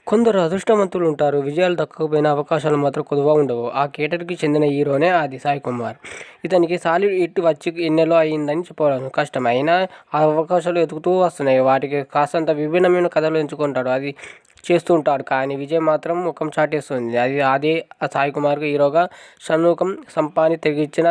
కొందరు అదృష్టవంతులు ఉంటారు. విజయాలు దక్కకపోయినా అవకాశాలు మాత్రం కొదువగా ఉండవు. ఆ కేటగిరీకి చెందిన హీరోనే అది సాయి కుమార్. ఇతనికి సాలిడ్ హిట్ వచ్చి ఎన్నెలో అయిందని చెప్పడం కష్టం. అయినా ఆ అవకాశాలు వెతుకుతూ వస్తున్నాయి. వాటికి కాస్తంత విభిన్నమైన కథలు ఎంచుకుంటాడు. అది చేస్తూ ఉంటాడు. కానీ విజయ్ మాత్రం ముఖం చాటేస్తుంది. అదే ఆ సాయి కుమార్కు హీరోగా షణ్ముఖం సంపాని తెగించిన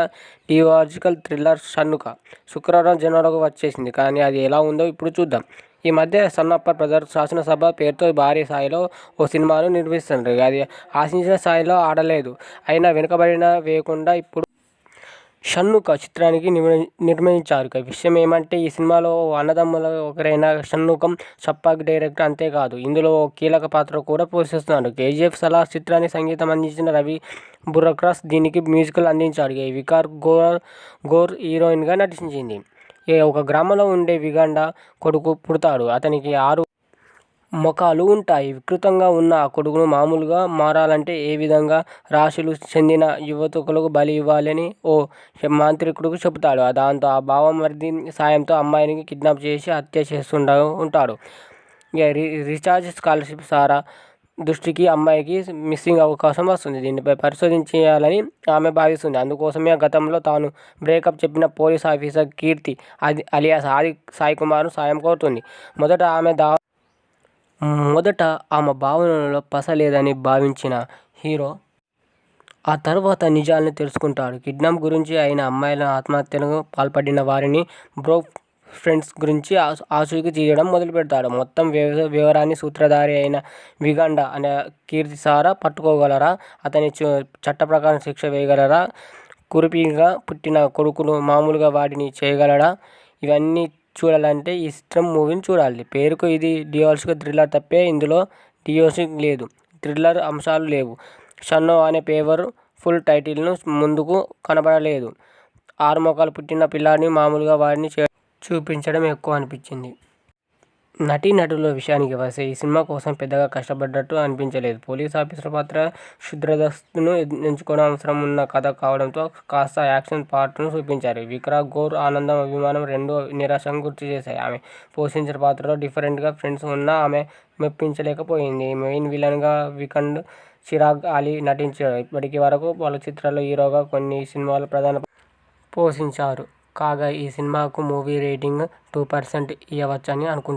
డియాలజికల్ థ్రిల్లర్ 'షణ్ముఖ' శుక్రవారం జనాలకు వచ్చేసింది. కానీ అది ఎలా ఉందో ఇప్పుడు చూద్దాం. ఈ మధ్య సన్నప్ప బ్రదర్స్ శాసనసభ పేరుతో భారీ స్థాయిలో ఓ సినిమాను నిర్మిస్తున్నారు. అది ఆశించిన స్థాయిలో ఆడలేదు. అయినా వెనుకబడిన వేయకుండా ఇప్పుడు 'షణ్ముఖ' చిత్రానికి నిర్మించారు. విషయం ఏమంటే ఈ సినిమాలో ఓ అన్నదమ్ముల ఒకరైన షణ్ముఖం సప్పాకి డైరెక్టర్. అంతేకాదు ఇందులో ఓ కీలక పాత్ర కూడా పోషిస్తున్నాడు. కేజీఎఫ్ సలార్ చిత్రానికి సంగీతం అందించిన రవి బుర్రక్రాస్ దీనికి మ్యూజికల్ అందించాడు. వికార్ గోర్ హీరోయిన్గా నటించింది. ఒక గ్రామంలో ఉండే విగండ కొడుకు పుడతాడు. అతనికి 6 ముఖాలు ఉంటాయి. వికృతంగా ఉన్న ఆ కొడుకును మామూలుగా మారాలంటే ఏ విధంగా రాశులు చెందిన యువతులకు బలి ఇవ్వాలని ఓ మాంత్రికుడికి చెబుతాడు. దాంతో ఆ బావమరిది సాయంతో అమ్మాయిని కిడ్నాప్ చేసి హత్య ఉంటాడు. రీఛార్జ్ స్కాలర్షిప్ సారా దృష్టికి అమ్మాయికి మిస్సింగ్ అవకాశం వస్తుంది. దీనిపై పరిశోధించాలని ఆమె భావిస్తుంది. అందుకోసమే గతంలో తాను బ్రేకప్ చెప్పిన పోలీస్ ఆఫీసర్ కీర్తి అలియాస్ ఆది సాయి కుమార్ను సాయం కోరుతుంది. మొదట ఆమె భావనలో పస లేదని భావించిన హీరో ఆ తర్వాత నిజాల్ని తెలుసుకుంటాడు. కిడ్నాప్ గురించి అయిన అమ్మాయిల ఆత్మహత్యలకు పాల్పడిన వారిని బ్రో ఫ్రెండ్స్ గురించి ఆచూకీ తీయడం మొదలుపెడతాడు. మొత్తం వివరాన్ని సూత్రధారి అయిన విగండ అనే కీర్తి సారా పట్టుకోగలరా? అతని చట్ట ప్రకారం శిక్ష వేయగలరా? కురిపిగా పుట్టిన కొడుకును మామూలుగా వాడిని చేయగలడా? ఇవన్నీ చూడాలంటే ఈ చిత్రం మూవీని చూడాలి. పేరుకు ఇది డియాలజికల్ థ్రిల్లర్ తప్పే ఇందులో డియోసిక్ లేదు, థ్రిల్లర్ అంశాలు లేవు. షన్నో అనే పేవర్ ఫుల్ టైటిల్ను ముందుకు కనబడలేదు. 6 ముఖాలు పుట్టిన పిల్లాడిని మామూలుగా వాడిని చూపించడం ఎక్కువ అనిపించింది. నటీనటుల విషయానికి వస్తే ఈ సినిమా కోసం పెద్దగా కష్టపడ్డట్టు అనిపించలేదు. పోలీస్ ఆఫీసర్ పాత్ర క్షుద్రదస్తును ఎంచుకోవడం అవసరం ఉన్న కథ కావడంతో కాస్త యాక్షన్ పార్ట్ను చూపించారు. విక్రాంత్ గౌర్ ఆనందం, అభిమానం రెండూ నిరాశకు గురి చేశాయి. ఆమె పోషించిన పాత్రలో డిఫరెంట్గా ఫ్రెండ్స్ ఉన్నా ఆమె మెప్పించలేకపోయింది. మెయిన్ విలన్గా వికండ్ చిరాగ్ అలీ నటించాడు. ఇప్పటి వరకు పలు చిత్రాల్లో హీరోగా కొన్ని సినిమాలు ప్రధాన పోషించారు. కాగా ఈ సినిమాకు మూవీ రేటింగ్ 2% ఇవ్వవచ్చని అనుకుంటున్నారు.